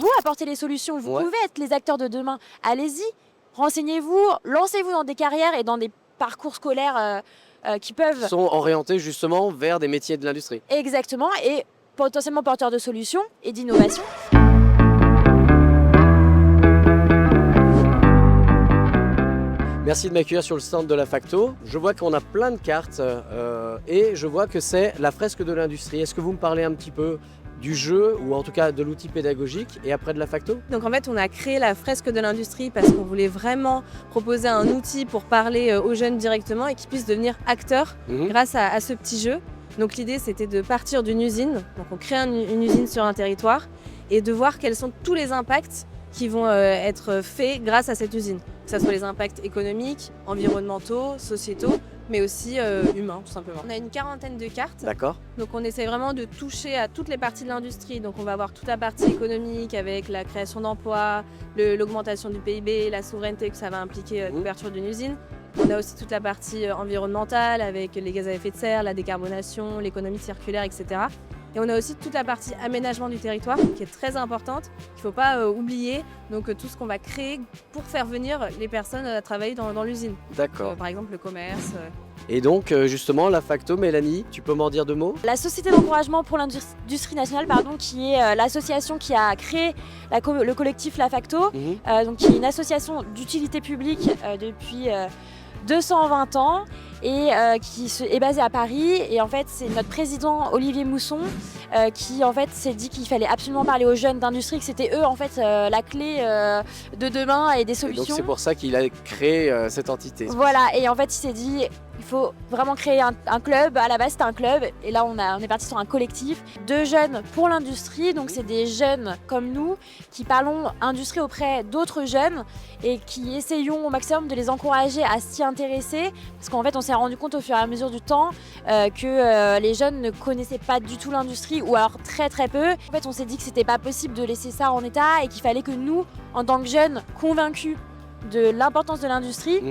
vous apporter les solutions. Vous Ouais. pouvez être les acteurs de demain. Allez-y, renseignez-vous, lancez-vous dans des carrières et dans des parcours scolaires qui peuvent Sont orientés justement vers des métiers de l'industrie. exactement et potentiellement porteurs de solutions et d'innovation. Merci de m'accueillir sur le stand de la Facto. Je vois qu'on a plein de cartes et je vois que c'est la fresque de l'industrie. Est-ce que vous me parlez un petit peu du jeu ou en tout cas de l'outil pédagogique et après de la Facto? Donc en fait, on a créé la fresque de l'industrie parce qu'on voulait vraiment proposer un outil pour parler aux jeunes directement et qu'ils puissent devenir acteurs grâce à ce petit jeu. Donc l'idée, c'était de partir d'une usine. Donc on crée une usine sur un territoire et de voir quels sont tous les impacts qui vont être faits grâce à cette usine. Que ce soit les impacts économiques, environnementaux, sociétaux, mais aussi humains tout simplement. On a une quarantaine de cartes. D'accord. Donc on essaie vraiment de toucher à toutes les parties de l'industrie. Donc on va avoir toute la partie économique avec la création d'emplois, l'augmentation du PIB, la souveraineté que ça va impliquer l'ouverture d'une usine. On a aussi toute la partie environnementale avec les gaz à effet de serre, la décarbonation, l'économie circulaire, etc. Et on a aussi toute la partie aménagement du territoire qui est très importante, qu'il ne faut pas oublier. Donc tout ce qu'on va créer pour faire venir les personnes à travailler dans l'usine. D'accord. Par exemple le commerce. Et donc justement la Facto, Mélanie, tu peux m'en dire deux mots? La Société d'encouragement pour l'industrie nationale, qui est l'association qui a créé le collectif La Facto, donc qui est une association d'utilité publique depuis 220 ans et qui est basée à Paris. Et en fait, c'est notre président Olivier Mousson qui en fait s'est dit qu'il fallait absolument parler aux jeunes d'industrie, que c'était eux en fait la clé de demain et des Et solutions. donc c'est pour ça qu'il a créé cette entité. Voilà, et en fait il s'est dit il faut vraiment créer un club. À la base c'était un club et là on est parti sur un collectif de jeunes pour l'industrie. Donc c'est des jeunes comme nous qui parlons industrie auprès d'autres jeunes et qui essayons au maximum de les encourager à s'y intéresser, parce qu'en fait on s'est rendu compte au fur et à mesure du temps que les jeunes ne connaissaient pas du tout l'industrie ou alors très très peu. En fait on s'est dit que c'était pas possible de laisser ça en état et qu'il fallait que nous, en tant que jeunes convaincus de l'importance de l'industrie,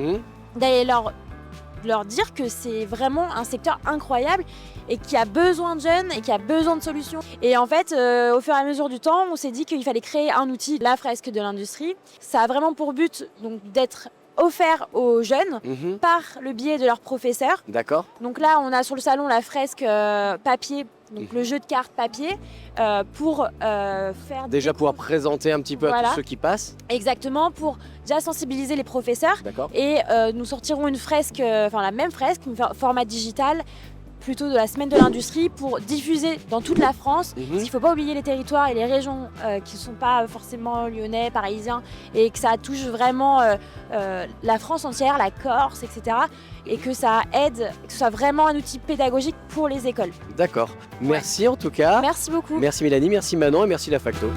d'aller leur dire que c'est vraiment un secteur incroyable et qui a besoin de jeunes et qui a besoin de solutions. Et en fait, au fur et à mesure du temps, on s'est dit qu'il fallait créer un outil, la fresque de l'industrie. Ça a vraiment pour but donc d'être offert aux jeunes par le biais de leurs professeurs. D'accord. Donc là, on a sur le salon la fresque papier, donc le jeu de cartes papier, pour faire Déjà pouvoir présenter un petit peu à tous ceux qui passent. Exactement, pour déjà sensibiliser les professeurs. D'accord. Et nous sortirons une fresque, la même fresque, format digital, plutôt de la semaine de l'industrie, pour diffuser dans toute la France. Parce qu'il ne faut pas oublier les territoires et les régions qui ne sont pas forcément lyonnais, parisiens, et que ça touche vraiment la France entière, la Corse, etc. Et que ça aide, que ce soit vraiment un outil pédagogique pour les écoles. D'accord. Merci en tout cas. Merci beaucoup. Merci Mélanie, merci Manon et merci la Facto.